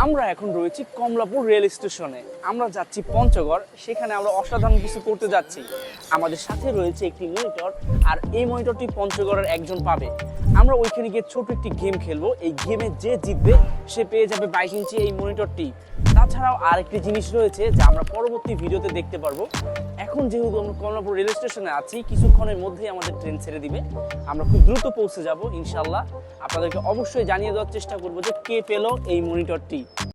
আমরা এখন রয়েছি কমলাপুর রেল স্টেশনে। আমরা যাচ্ছি পঞ্চগড়, সেখানে আমরা অসাধারণ কিছু করতে যাচ্ছি। আমাদের সাথে রয়েছে একটি মনিটর, আর এই মনিটরটি পঞ্চগড়ের একজন পাবে। আমরা ওইখানে গিয়ে ছোট একটি গেম খেলবো। এই গেমে যে জিতবে সে পেয়ে যাবে 22 ইঞ্চি এই মনিটরটি। তাছাড়াও আরেকটি জিনিস রয়েছে যা আমরা পরবর্তী ভিডিওতে দেখতে পারবো। এখন যেহেতু আমরা কমলাপুর রেল স্টেশনে আছি, কিছুক্ষণের মধ্যেই আমাদের ট্রেন ছেড়ে দিবে। আমরা খুব দ্রুত পৌঁছে যাব ইনশাল্লাহ। আপনাদেরকে অবশ্যই জানিয়ে দেওয়ার চেষ্টা করবো যে কে পেল এই মনিটরটি।